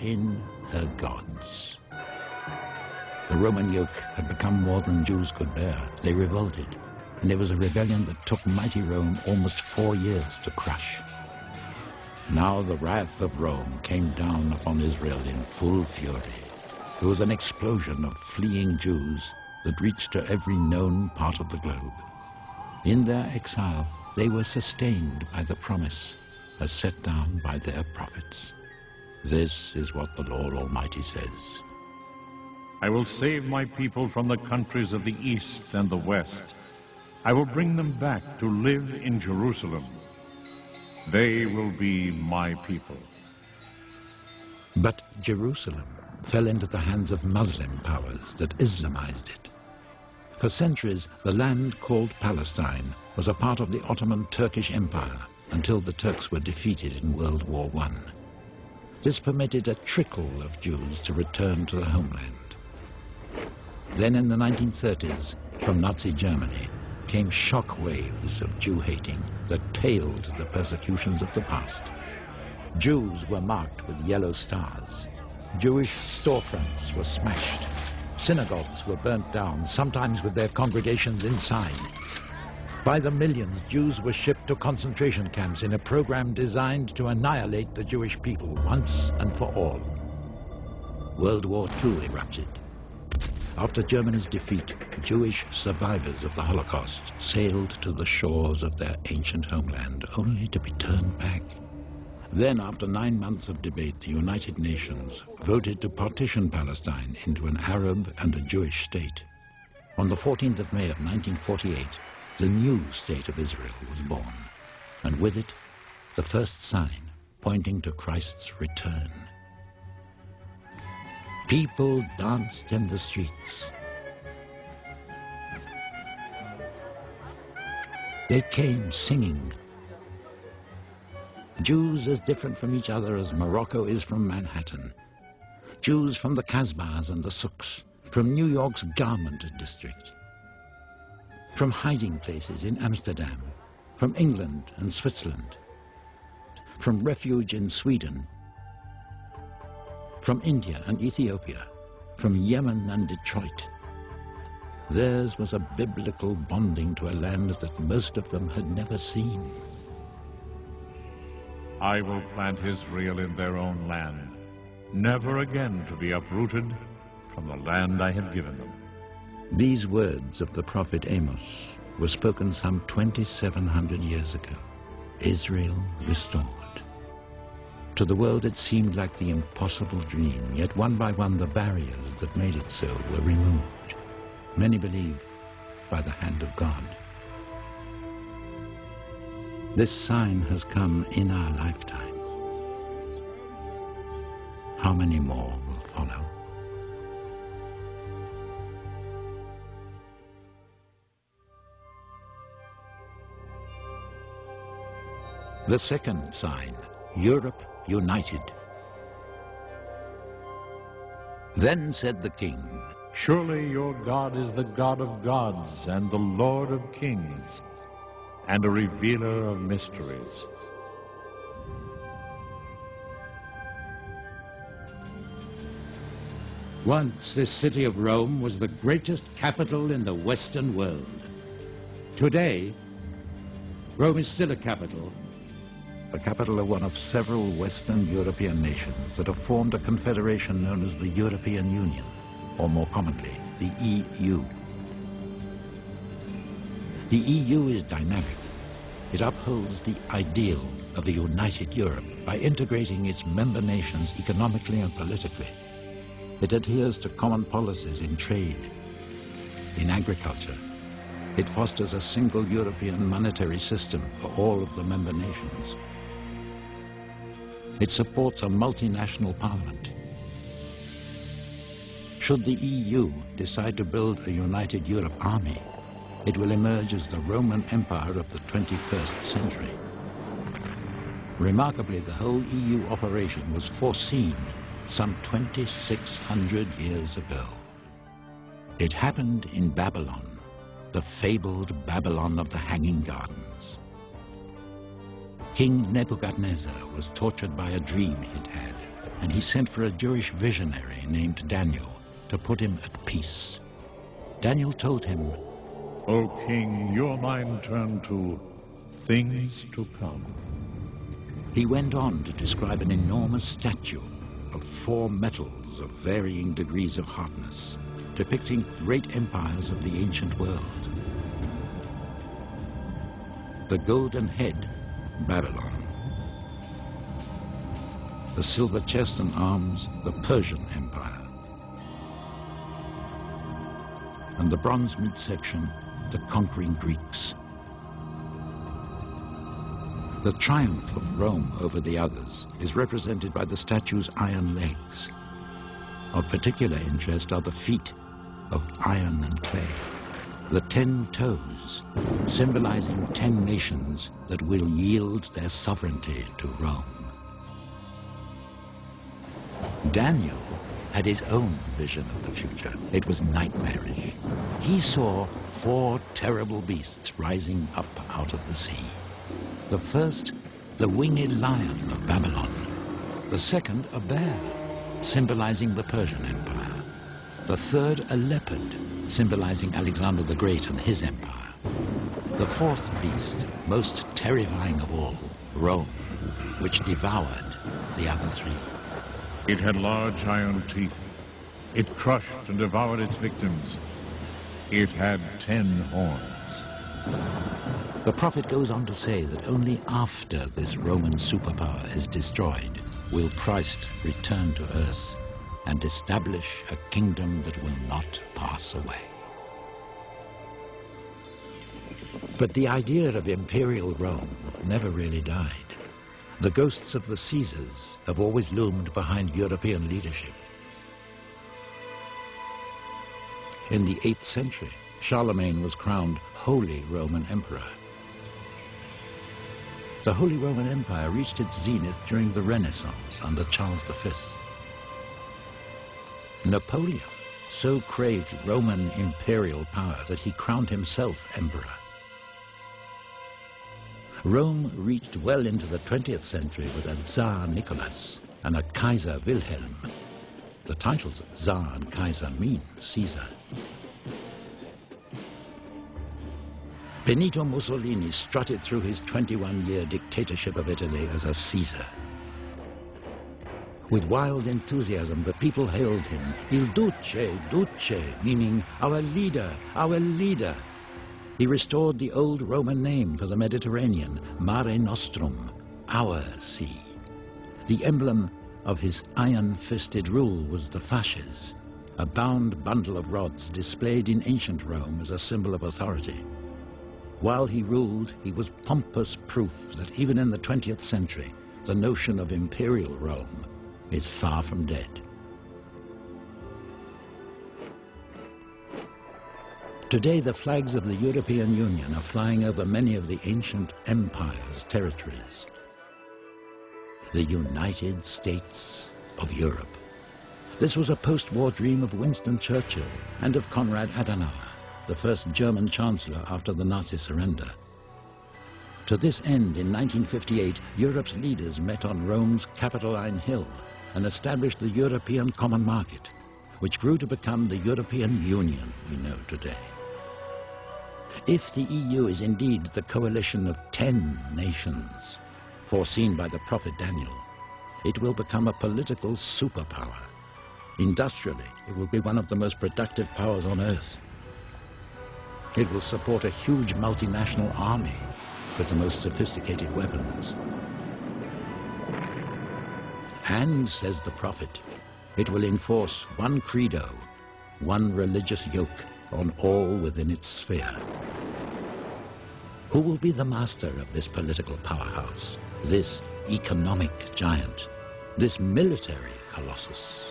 in her gods. The Roman yoke had become more than Jews could bear. They revolted, and it was a rebellion that took mighty Rome almost 4 years to crush. Now the wrath of Rome came down upon Israel in full fury. There was an explosion of fleeing Jews that reached to every known part of the globe. In their exile, they were sustained by the promise as set down by their prophets. This is what the Lord Almighty says. I will save my people from the countries of the east and the west. I will bring them back to live in Jerusalem. They will be my people. But Jerusalem fell into the hands of Muslim powers that Islamized it. For centuries, the land called Palestine was a part of the Ottoman Turkish Empire until the Turks were defeated in World War I. This permitted a trickle of Jews to return to the homeland. Then in the 1930s, from Nazi Germany, came shock waves of Jew-hating that paled the persecutions of the past. Jews were marked with yellow stars. Jewish storefronts were smashed. Synagogues were burnt down, sometimes with their congregations inside. By the millions, Jews were shipped to concentration camps in a program designed to annihilate the Jewish people once and for all. World War II erupted. After Germany's defeat, Jewish survivors of the Holocaust sailed to the shores of their ancient homeland, only to be turned back. Then, after 9 months of debate, the United Nations voted to partition Palestine into an Arab and a Jewish state. On the 14th of May of 1948, the new state of Israel was born, and with it, the first sign pointing to Christ's return. People danced in the streets. They came singing. Jews as different from each other as Morocco is from Manhattan. Jews from the Kasbahs and the souks, from New York's garment district, from hiding places in Amsterdam, from England and Switzerland, from refuge in Sweden, from India and Ethiopia, from Yemen and Detroit. Theirs was a biblical bonding to a land that most of them had never seen. I will plant Israel in their own land, never again to be uprooted from the land I have given them. These words of the prophet Amos were spoken some 2,700 years ago. Israel restored. To the world it seemed like the impossible dream, yet one by one the barriers that made it so were removed. Many believe by the hand of God. This sign has come in our lifetime. How many more will follow? The second sign, Europe united. Then said the king, Surely your God is the God of gods and the Lord of kings, and a revealer of mysteries. Once this city of Rome was the greatest capital in the Western world. Today, Rome is still a capital of one of several Western European nations that have formed a confederation known as the European Union, or more commonly, the EU. The EU is dynamic. It upholds the ideal of a united Europe by integrating its member nations economically and politically. It adheres to common policies in trade, in agriculture. It fosters a single European monetary system for all of the member nations. It supports a multinational parliament. Should the EU decide to build a united Europe army, it will emerge as the Roman Empire of the 21st century. Remarkably, the whole EU operation was foreseen some 2,600 years ago. It happened in Babylon, the fabled Babylon of the Hanging Gardens. King Nebuchadnezzar was tortured by a dream he'd had. and he sent for a Jewish visionary named Daniel to put him at peace. Daniel told him, O king, your mind turned to things to come. He went on to describe an enormous statue of 4 metals of varying degrees of hardness, depicting great empires of the ancient world. The golden head, Babylon. The silver chest and arms, the Persian Empire. And the bronze midsection, the conquering Greeks. The triumph of Rome over the others is represented by the statue's iron legs. Of particular interest are the feet of iron and clay, the 10 toes, symbolizing 10 nations that will yield their sovereignty to Rome. Daniel had his own vision of the future. It was nightmarish. He saw 4 terrible beasts rising up out of the sea. The first, the winged lion of Babylon. The second, a bear, symbolizing the Persian Empire. The third, a leopard, symbolizing Alexander the Great and his empire. The fourth beast, most terrifying of all, Rome, which devoured the other 3. It had large iron teeth. It crushed and devoured its victims. It had 10 horns. The prophet goes on to say that only after this Roman superpower is destroyed will Christ return to earth and establish a kingdom that will not pass away. But the idea of imperial Rome never really died. The ghosts of the Caesars have always loomed behind European leadership. In the 8th century, Charlemagne was crowned Holy Roman Emperor. The Holy Roman Empire reached its zenith during the Renaissance under Charles V. Napoleon so craved Roman imperial power that he crowned himself emperor. Rome reached well into the 20th century with a Tsar Nicholas and a Kaiser Wilhelm. The titles Tsar and Kaiser mean Caesar. Benito Mussolini strutted through his 21-year dictatorship of Italy as a Caesar. With wild enthusiasm, the people hailed him, Il Duce, Duce, meaning our leader, our leader. He restored the old Roman name for the Mediterranean, Mare Nostrum, our sea. The emblem of his iron-fisted rule was the fasces, a bound bundle of rods displayed in ancient Rome as a symbol of authority. While he ruled, he was pompous proof that even in the 20th century, the notion of imperial Rome is far from dead. Today, the flags of the European Union are flying over many of the ancient empires' territories. The United States of Europe. This was a post-war dream of Winston Churchill and of Konrad Adenauer, the first German chancellor after the Nazi surrender. To this end, in 1958, Europe's leaders met on Rome's Capitoline Hill and established the European Common Market, which grew to become the European Union we know today. If the EU is indeed the coalition of 10 nations, foreseen by the prophet Daniel, it will become a political superpower. Industrially, it will be one of the most productive powers on earth. It will support a huge multinational army with the most sophisticated weapons. And, says the prophet, it will enforce one credo, one religious yoke on all within its sphere. Who will be the master of this political powerhouse, this economic giant, this military colossus?